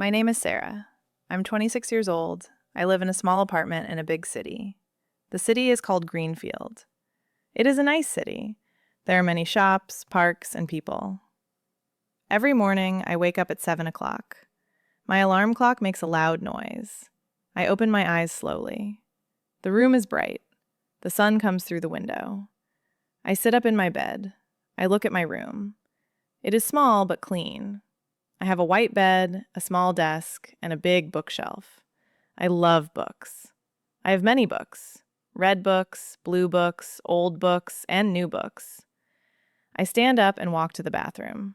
My name is Sarah. I'm 26 years old. I live in a small apartment in a big city. The city is called Greenfield. It is a nice city. There are many shops, parks, and people. Every morning, I wake up at 7 o'clock. My alarm clock makes a loud noise. I open my eyes slowly. The room is bright. The sun comes through the window. I sit up in my bed. I look at my room. It is small but clean. I have a white bed, a small desk, and a big bookshelf. I love books. I have many books: red books, blue books, old books, and new books. I stand up and walk to the bathroom.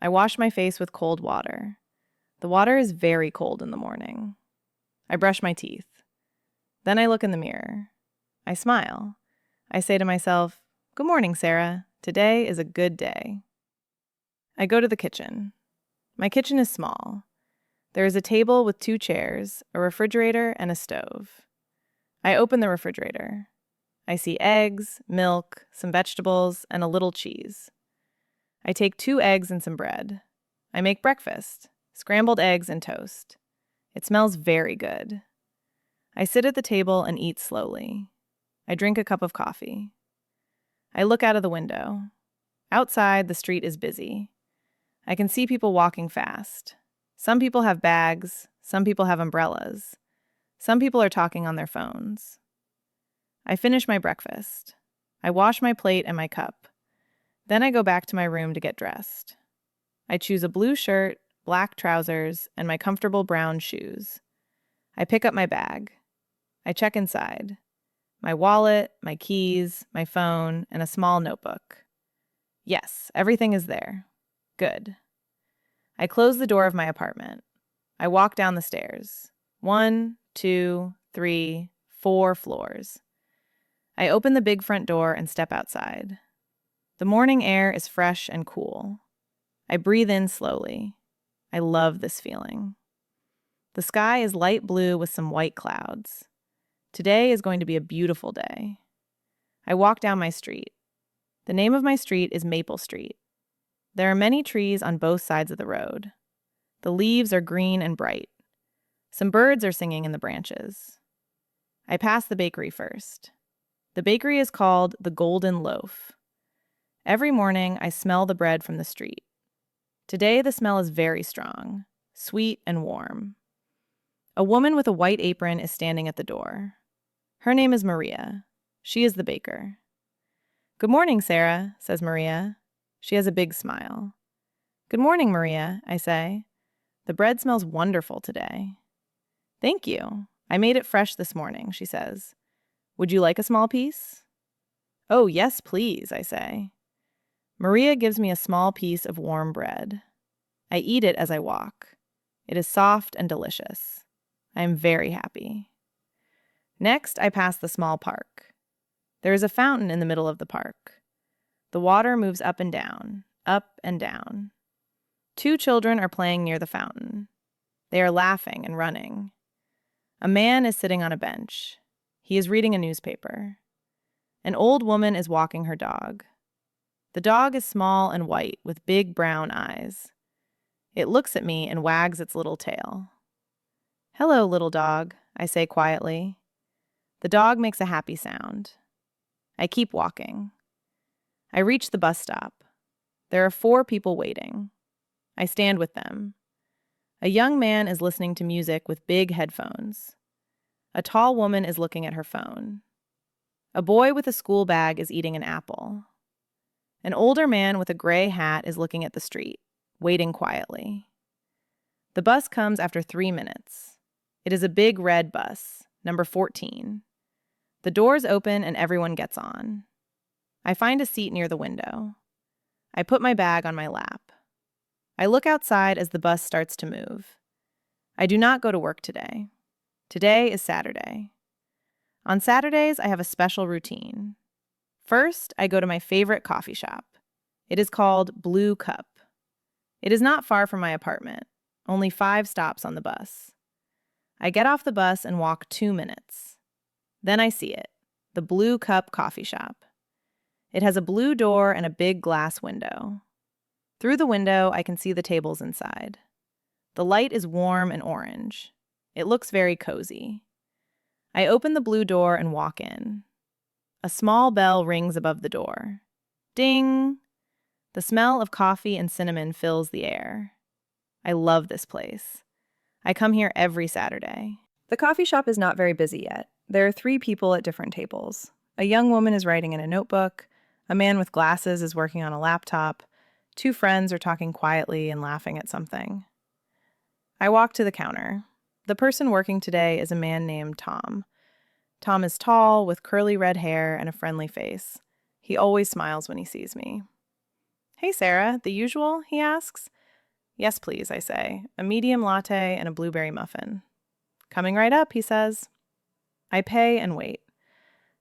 I wash my face with cold water. The water is very cold in the morning. I brush my teeth. Then I look in the mirror. I smile. I say to myself, "Good morning, Sarah. Today is a good day." I go to the kitchen. My kitchen is small. There is a table with 2 chairs, a refrigerator, and a stove. I open the refrigerator. I see eggs, milk, some vegetables, and a little cheese. I take 2 eggs and some bread. I make breakfast: scrambled eggs and toast. It smells very good. I sit at the table and eat slowly. I drink a cup of coffee. I look out of the window. Outside, the street is busy. I can see people walking fast. Some people have bags. Some people have umbrellas. Some people are talking on their phones. I finish my breakfast. I wash my plate and my cup. Then I go back to my room to get dressed. I choose a blue shirt, black trousers, and my comfortable brown shoes. I pick up my bag. I check inside. My wallet, my keys, my phone, and a small notebook. Yes, everything is there. Good. I close the door of my apartment. I walk down the stairs. 1, 2, 3, 4 floors. I open the big front door and step outside. The morning air is fresh and cool. I breathe in slowly. I love this feeling. The sky is light blue with some white clouds. Today is going to be a beautiful day. I walk down my street. The name of my street is Maple Street. There are many trees on both sides of the road. The leaves are green and bright. Some birds are singing in the branches. I pass the bakery first. The bakery is called the Golden Loaf. Every morning, I smell the bread from the street. Today, the smell is very strong, sweet and warm. A woman with a white apron is standing at the door. Her name is Maria. She is the baker. "Good morning, Sarah," says Maria. She has a big smile. "Good morning, Maria," I say. "The bread smells wonderful today." "Thank you. I made it fresh this morning," she says. "Would you like a small piece?" "Oh, yes, please," I say. Maria gives me a small piece of warm bread. I eat it as I walk. It is soft and delicious. I am very happy. Next, I pass the small park. There is a fountain in the middle of the park. The water moves up and down, up and down. 2 children are playing near the fountain. They are laughing and running. A man is sitting on a bench. He is reading a newspaper. An old woman is walking her dog. The dog is small and white with big brown eyes. It looks at me and wags its little tail. "Hello, little dog," I say quietly. The dog makes a happy sound. I keep walking. I reach the bus stop. There are 4 people waiting. I stand with them. A young man is listening to music with big headphones. A tall woman is looking at her phone. A boy with a school bag is eating an apple. An older man with a gray hat is looking at the street, waiting quietly. The bus comes after 3 minutes. It is a big red bus, number 14. The doors open and everyone gets on. I find a seat near the window. I put my bag on my lap. I look outside as the bus starts to move. I do not go to work today. Today is Saturday. On Saturdays, I have a special routine. First, I go to my favorite coffee shop. It is called Blue Cup. It is not far from my apartment, only 5 stops on the bus. I get off the bus and walk 2 minutes. Then I see it, the Blue Cup coffee shop. It has a blue door and a big glass window. Through the window, I can see the tables inside. The light is warm and orange. It looks very cozy. I open the blue door and walk in. A small bell rings above the door. Ding! The smell of coffee and cinnamon fills the air. I love this place. I come here every Saturday. The coffee shop is not very busy yet. There are 3 people at different tables. A young woman is writing in a notebook. A man with glasses is working on a laptop. 2 friends are talking quietly and laughing at something. I walk to the counter. The person working today is a man named Tom. Tom is tall, with curly red hair and a friendly face. He always smiles when he sees me. "Hey, Sarah, the usual?" he asks. "Yes, please," I say. "A medium latte and a blueberry muffin." "Coming right up," he says. I pay and wait.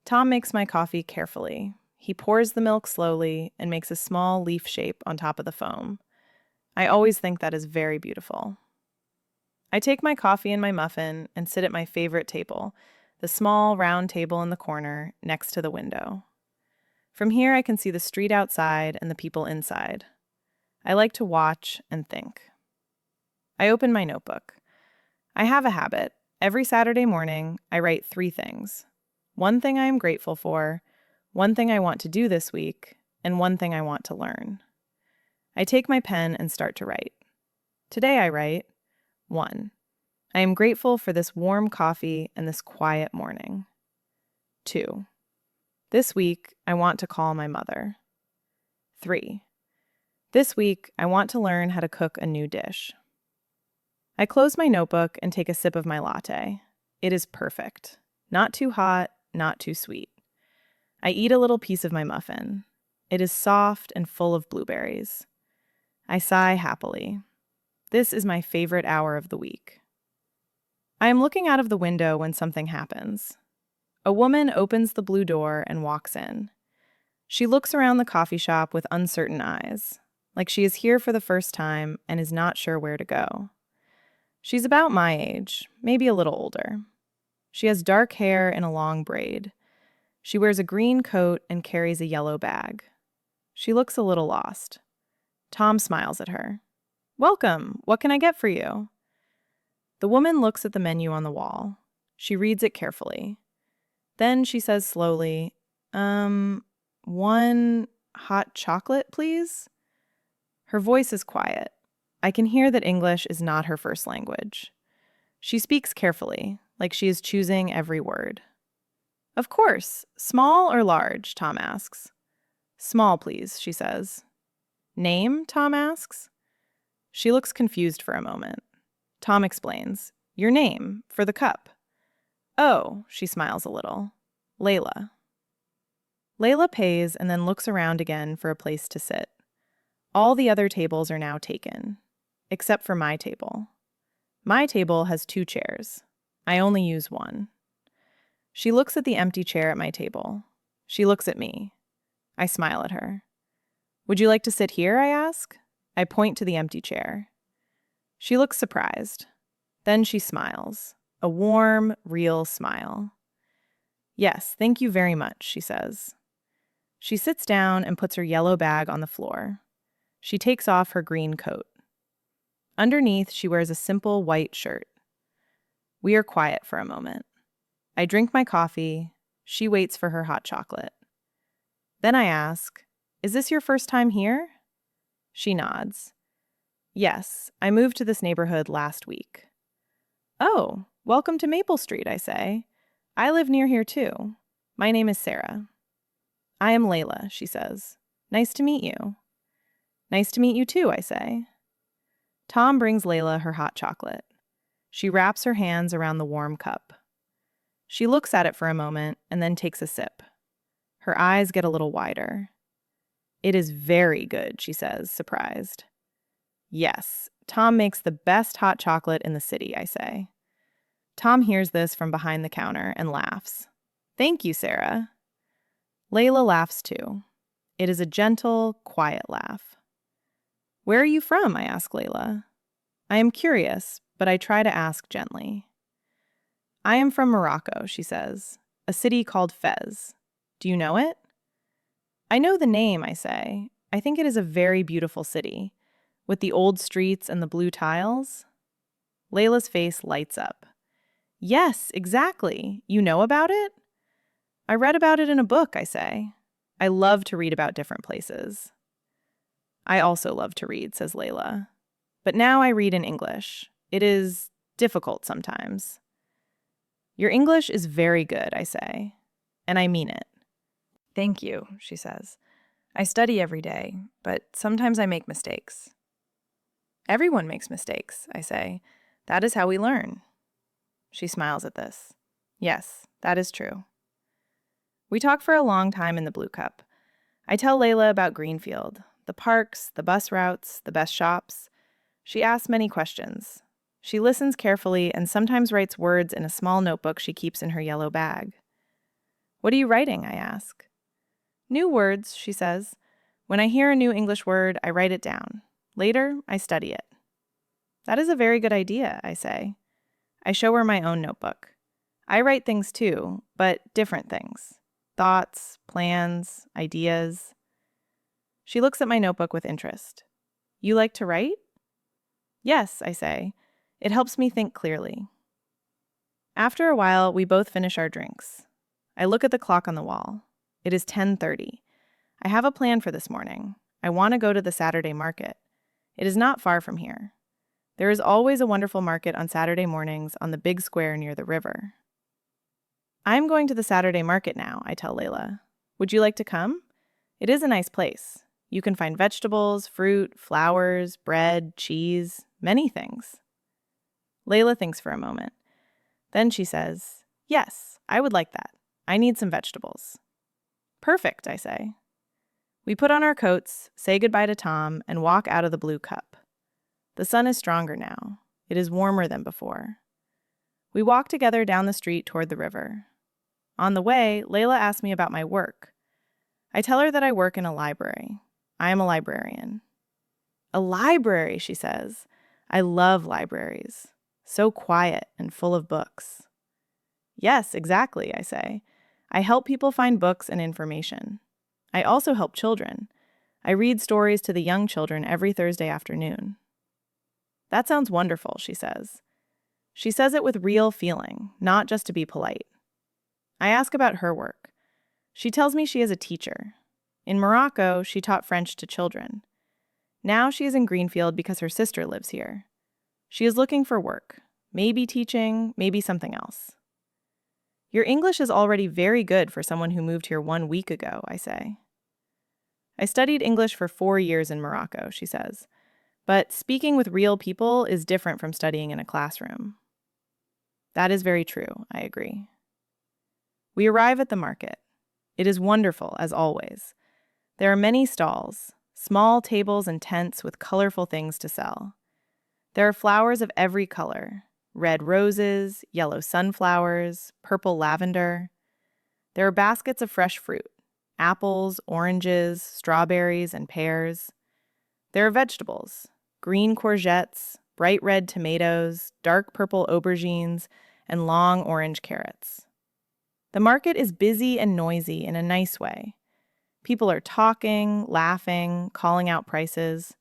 Tom makes my coffee carefully. He pours the milk slowly and makes a small leaf shape on top of the foam. I always think that is very beautiful. I take my coffee and my muffin and sit at my favorite table, the small round table in the corner next to the window. From here I can see the street outside and the people inside. I like to watch and think. I open my notebook. I have a habit. Every Saturday morning, I write 3 things. 1 thing I am grateful for, 1 thing I want to do this week, and 1 thing I want to learn. I take my pen and start to write. Today I write, 1. I am grateful for this warm coffee and this quiet morning. 2. This week, I want to call my mother. 3. This week, I want to learn how to cook a new dish. I close my notebook and take a sip of my latte. It is perfect. Not too hot, not too sweet. I eat a little piece of my muffin. It is soft and full of blueberries. I sigh happily. This is my favorite hour of the week. I am looking out of the window when something happens. A woman opens the blue door and walks in. She looks around the coffee shop with uncertain eyes, like she is here for the first time and is not sure where to go. She's about my age, maybe a little older. She has dark hair in a long braid. She wears a green coat and carries a yellow bag. She looks a little lost. Tom smiles at her. "Welcome. What can I get for you?" The woman looks at the menu on the wall. She reads it carefully. Then she says slowly, 1 hot chocolate, please?" Her voice is quiet. I can hear that English is not her first language. She speaks carefully, like she is choosing every word. "Of course. Small or large?" Tom asks. "Small, please," she says. "Name?" Tom asks. She looks confused for a moment. Tom explains, "Your name, for the cup." "Oh," she smiles a little. "Layla." Layla pays and then looks around again for a place to sit. All the other tables are now taken, except for my table. My table has 2 chairs. I only use 1. She looks at the empty chair at my table. She looks at me. I smile at her. "Would you like to sit here?" I ask. I point to the empty chair. She looks surprised. Then she smiles. A warm, real smile. "Yes, thank you very much," she says. She sits down and puts her yellow bag on the floor. She takes off her green coat. Underneath, she wears a simple white shirt. We are quiet for a moment. I drink my coffee. She waits for her hot chocolate. Then I ask, "Is this your first time here?" She nods. "Yes, I moved to this neighborhood last week." "Oh, welcome to Maple Street," I say. "I live near here too. My name is Sara." "I am Layla," she says. "Nice to meet you." "Nice to meet you too," I say. Tom brings Layla her hot chocolate. She wraps her hands around the warm cup. She looks at it for a moment and then takes a sip. Her eyes get a little wider. "It is very good," she says, surprised. "Yes, Tom makes the best hot chocolate in the city," I say. Tom hears this from behind the counter and laughs. "Thank you, Sara." Layla laughs too. It is a gentle, quiet laugh. "Where are you from?" I ask Layla. I am curious, but I try to ask gently. "I am from Morocco," she says, "a city called Fez. Do you know it?" "I know the name," I say. "I think it is a very beautiful city, with the old streets and the blue tiles." Layla's face lights up. Yes, exactly. You know about it? I read about it in a book, I say. I love to read about different places. I also love to read, says Layla. But now I read in English. It is difficult sometimes. Your English is very good, I say. And I mean it. Thank you, she says. I study every day, but sometimes I make mistakes. Everyone makes mistakes, I say. That is how we learn. She smiles at this. Yes, that is true. We talk for a long time in the Blue Cup. I tell Layla about Greenfield, the parks, the bus routes, the best shops. She asks many questions. She listens carefully and sometimes writes words in a small notebook she keeps in her yellow bag. What are you writing? I ask. New words, she says. When I hear a new English word, I write it down. Later, I study it. That is a very good idea, I say. I show her my own notebook. I write things too, but different things. Thoughts, plans, ideas. She looks at my notebook with interest. You like to write? Yes, I say. It helps me think clearly. After a while, we both finish our drinks. I look at the clock on the wall. It is 10:30. I have a plan for this morning. I want to go to the Saturday market. It is not far from here. There is always a wonderful market on Saturday mornings on the big square near the river. I'm going to the Saturday market now, I tell Layla. Would you like to come? It is a nice place. You can find vegetables, fruit, flowers, bread, cheese, many things. Layla thinks for a moment. Then she says, Yes, I would like that. I need some vegetables. Perfect, I say. We put on our coats, say goodbye to Tom, and walk out of the Blue Cup. The sun is stronger now. It is warmer than before. We walk together down the street toward the river. On the way, Layla asks me about my work. I tell her that I work in a library. I am a librarian. A library, she says. I love libraries. So quiet and full of books. Yes, exactly, I say. I help people find books and information. I also help children. I read stories to the young children every Thursday afternoon. That sounds wonderful, she says. She says it with real feeling, not just to be polite. I ask about her work. She tells me she is a teacher. In Morocco, she taught French to children. Now she is in Greenfield because her sister lives here. She is looking for work, maybe teaching, maybe something else. Your English is already very good for someone who moved here 1 week ago, I say. I studied English for 4 years in Morocco, she says. But speaking with real people is different from studying in a classroom. That is very true, I agree. We arrive at the market. It is wonderful, as always. There are many stalls, small tables and tents with colorful things to sell. There are flowers of every color, red roses, yellow sunflowers, purple lavender. There are baskets of fresh fruit, apples, oranges, strawberries, and pears. There are vegetables, green courgettes, bright red tomatoes, dark purple aubergines, and long orange carrots. The market is busy and noisy in a nice way. People are talking, laughing, calling out prices.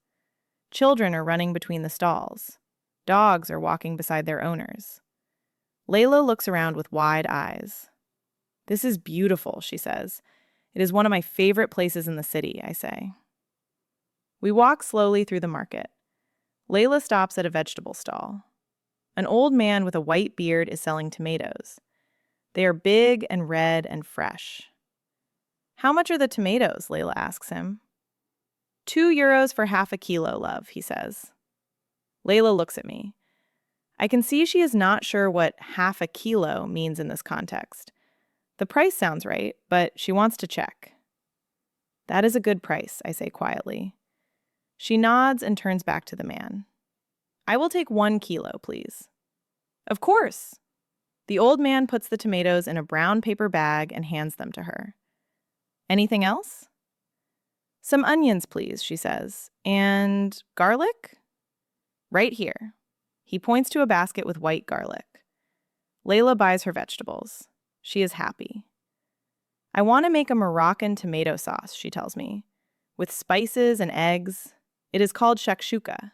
Children are running between the stalls. Dogs are walking beside their owners. Layla looks around with wide eyes. This is beautiful, she says. It is one of my favorite places in the city, I say. We walk slowly through the market. Layla stops at a vegetable stall. An old man with a white beard is selling tomatoes. They are big and red and fresh. How much are the tomatoes? Layla asks him. €2 for half a kilo, love, he says. Layla looks at me. I can see she is not sure what half a kilo means in this context. The price sounds right, but she wants to check. That is a good price, I say quietly. She nods and turns back to the man. I will take 1 kilo, please. Of course. The old man puts the tomatoes in a brown paper bag and hands them to her. Anything else? Some onions, please, she says. And garlic? Right here. He points to a basket with white garlic. Layla buys her vegetables. She is happy. I want to make a Moroccan tomato sauce, she tells me, with spices and eggs. It is called shakshuka.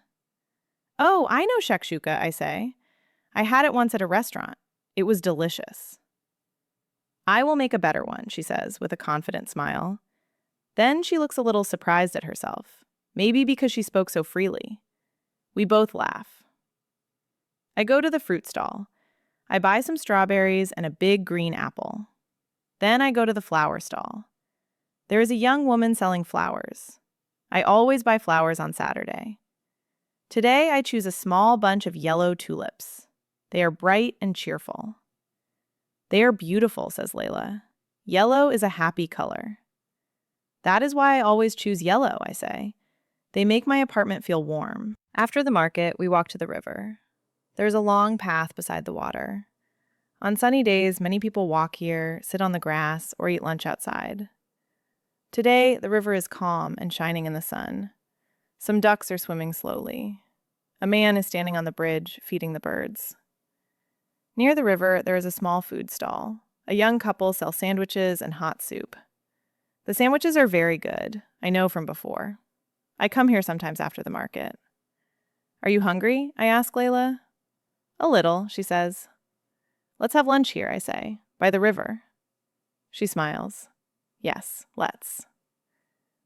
Oh, I know shakshuka, I say. I had it once at a restaurant. It was delicious. I will make a better one, she says with a confident smile. Then she looks a little surprised at herself, maybe because she spoke so freely. We both laugh. I go to the fruit stall. I buy some strawberries and a big green apple. Then I go to the flower stall. There is a young woman selling flowers. I always buy flowers on Saturday. Today I choose a small bunch of yellow tulips. They are bright and cheerful. They are beautiful, says Layla. Yellow is a happy color. That is why I always choose yellow, I say. They make my apartment feel warm. After the market, we walk to the river. There's a long path beside the water. On sunny days, many people walk here, sit on the grass, or eat lunch outside. Today, the river is calm and shining in the sun. Some ducks are swimming slowly. A man is standing on the bridge, feeding the birds. Near the river, there is a small food stall. A young couple sell sandwiches and hot soup. The sandwiches are very good, I know from before. I come here sometimes after the market. Are you hungry? I ask Layla. A little, she says. Let's have lunch here, I say, by the river. She smiles. Yes, let's.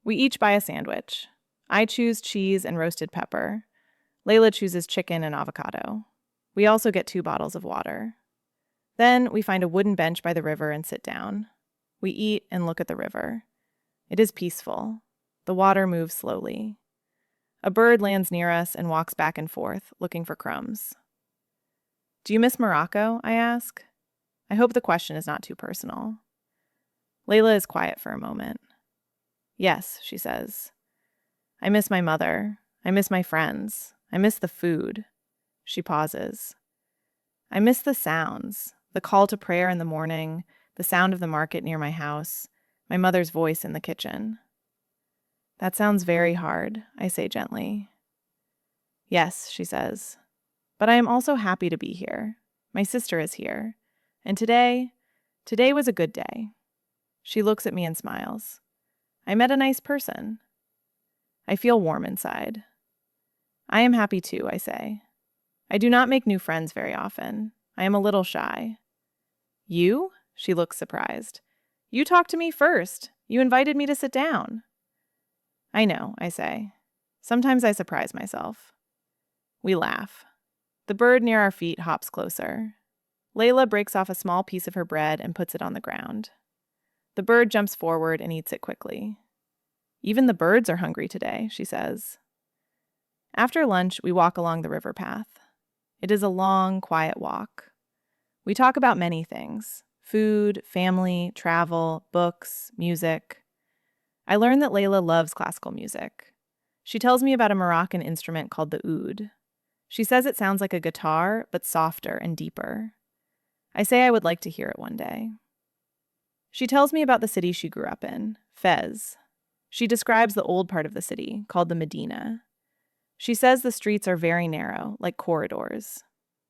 We each buy a sandwich. I choose cheese and roasted pepper. Layla chooses chicken and avocado. We also get 2 bottles of water. Then we find a wooden bench by the river and sit down. We eat and look at the river. It is peaceful. The water moves slowly. A bird lands near us and walks back and forth, looking for crumbs. Do you miss Morocco? I ask. I hope the question is not too personal. Layla is quiet for a moment. Yes, she says. I miss my mother. I miss my friends. I miss the food. She pauses. I miss the sounds, the call to prayer in the morning, the sound of the market near my house, my mother's voice in the kitchen. That sounds very hard, I say gently. Yes, she says. But I am also happy to be here. My sister is here. And today was a good day. She looks at me and smiles. I met a nice person. I feel warm inside. I am happy too, I say. I do not make new friends very often. I am a little shy. You? She looks surprised. You talked to me first. You invited me to sit down. I know, I say. Sometimes I surprise myself. We laugh. The bird near our feet hops closer. Layla breaks off a small piece of her bread and puts it on the ground. The bird jumps forward and eats it quickly. Even the birds are hungry today, she says. After lunch, we walk along the river path. It is a long, quiet walk. We talk about many things: food, family, travel, books, music. I learn that Layla loves classical music. She tells me about a Moroccan instrument called the oud. She says it sounds like a guitar, but softer and deeper. I say I would like to hear it one day. She tells me about the city she grew up in, Fez. She describes the old part of the city, called the Medina. She says the streets are very narrow, like corridors.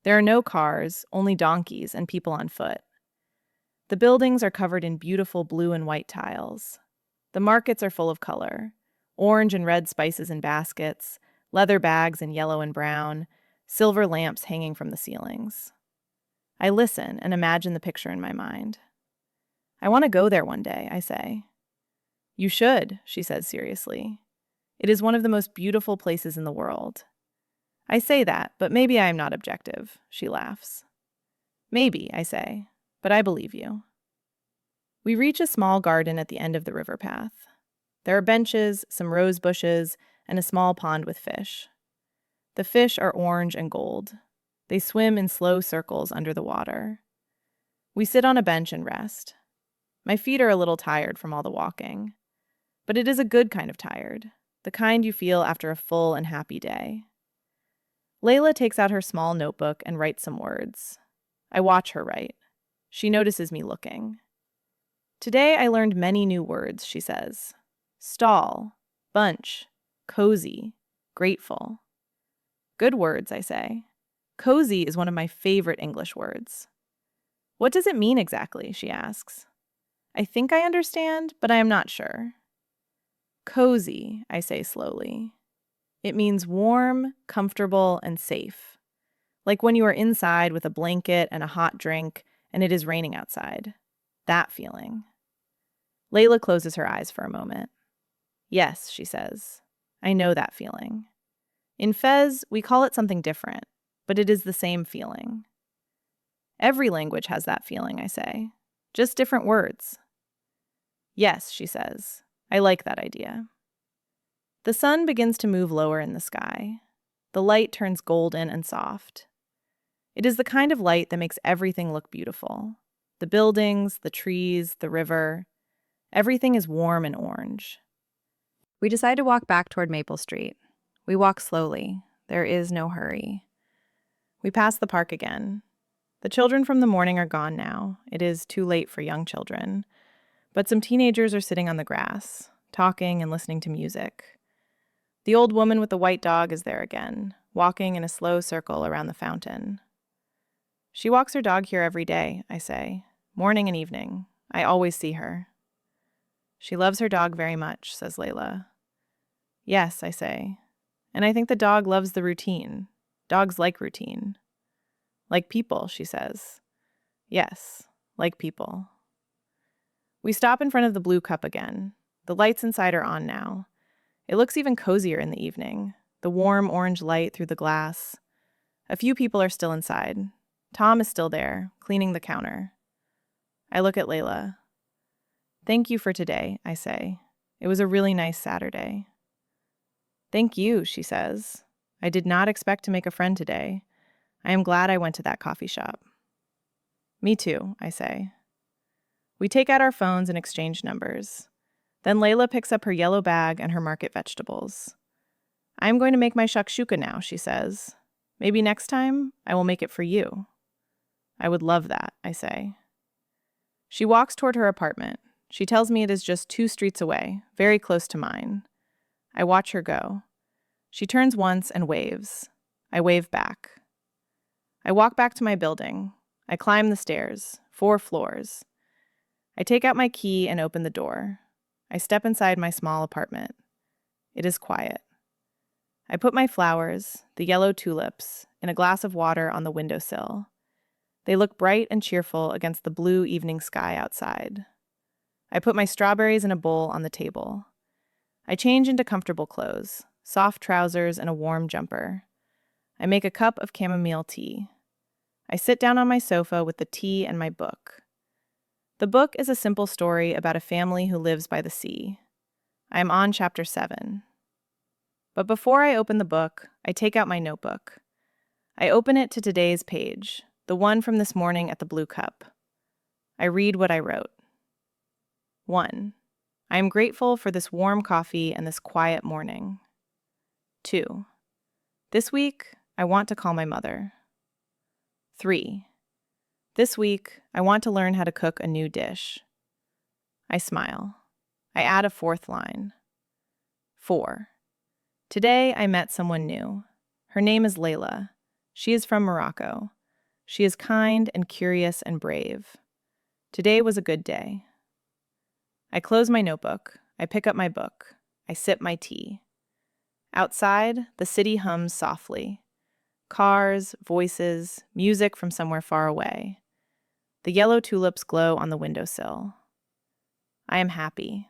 There are no cars, only donkeys and people on foot. The buildings are covered in beautiful blue and white tiles. The markets are full of color: orange and red spices in baskets, leather bags in yellow and brown, silver lamps hanging from the ceilings. I listen and imagine the picture in my mind. I want to go there one day, I say. You should, she says seriously. It is one of the most beautiful places in the world. I say that, but maybe I am not objective, she laughs. Maybe, I say, but I believe you. We reach a small garden at the end of the river path. There are benches, some rose bushes, and a small pond with fish. The fish are orange and gold. They swim in slow circles under the water. We sit on a bench and rest. My feet are a little tired from all the walking. But it is a good kind of tired, the kind you feel after a full and happy day. Layla takes out her small notebook and writes some words. I watch her write. She notices me looking. Today I learned many new words, she says. Stall, bunch, cozy, grateful. Good words, I say. Cozy is one of my favorite English words. What does it mean exactly, she asks. I think I understand, but I am not sure. Cozy, I say slowly. It means warm, comfortable, and safe. Like when you are inside with a blanket and a hot drink and it is raining outside. That feeling. Layla closes her eyes for a moment. Yes, she says. I know that feeling. In Fez, we call it something different, but it is the same feeling. Every language has that feeling, I say. Just different words. Yes, she says. I like that idea. The sun begins to move lower in the sky. The light turns golden and soft. It is the kind of light that makes everything look beautiful. The buildings, the trees, the river. Everything is warm and orange. We decide to walk back toward Maple Street. We walk slowly. There is no hurry. We pass the park again. The children from the morning are gone now. It is too late for young children. But some teenagers are sitting on the grass, talking and listening to music. The old woman with the white dog is there again, walking in a slow circle around the fountain. She walks her dog here every day, I say, morning and evening. I always see her. She loves her dog very much, says Layla. Yes, I say. And I think the dog loves the routine. Dogs like routine. Like people, she says. Yes, like people. We stop in front of the blue cup again. The lights inside are on now. It looks even cozier in the evening, the warm orange light through the glass. A few people are still inside. Tom is still there, cleaning the counter. I look at Layla. Thank you for today, I say. It was a really nice Saturday. Thank you, she says. I did not expect to make a friend today. I am glad I went to that coffee shop. Me too, I say. We take out our phones and exchange numbers. Then Layla picks up her yellow bag and her market vegetables. I am going to make my shakshuka now, she says. Maybe next time I will make it for you. I would love that, I say. She walks toward her apartment. She tells me it is just 2 streets away, very close to mine. I watch her go. She turns once and waves. I wave back. I walk back to my building. I climb the stairs, 4 floors. I take out my key and open the door. I step inside my small apartment. It is quiet. I put my flowers, the yellow tulips, in a glass of water on the windowsill. They look bright and cheerful against the blue evening sky outside. I put my strawberries in a bowl on the table. I change into comfortable clothes, soft trousers and a warm jumper. I make a cup of chamomile tea. I sit down on my sofa with the tea and my book. The book is a simple story about a family who lives by the sea. I am on chapter 7. But before I open the book, I take out my notebook. I open it to today's page, the one from this morning at the Blue Cup. I read what I wrote. 1. I am grateful for this warm coffee and this quiet morning. 2. This week, I want to call my mother. 3. This week, I want to learn how to cook a new dish. I smile. I add a 4th line. 4. Today, I met someone new. Her name is Layla. She is from Morocco. She is kind and curious and brave. Today was a good day. I close my notebook. I pick up my book. I sip my tea. Outside, the city hums softly. Cars, voices, music from somewhere far away. The yellow tulips glow on the windowsill. I am happy.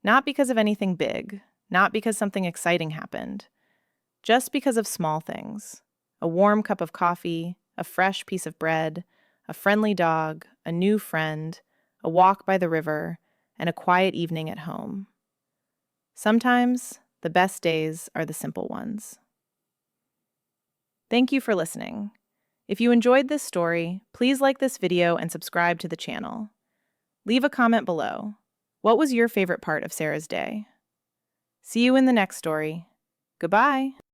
Not because of anything big, not because something exciting happened, just because of small things. A warm cup of coffee, a fresh piece of bread, a friendly dog, a new friend, a walk by the river, and a quiet evening at home. Sometimes, the best days are the simple ones. Thank you for listening. If you enjoyed this story, please like this video and subscribe to the channel. Leave a comment below. What was your favorite part of Sarah's day? See you in the next story. Goodbye.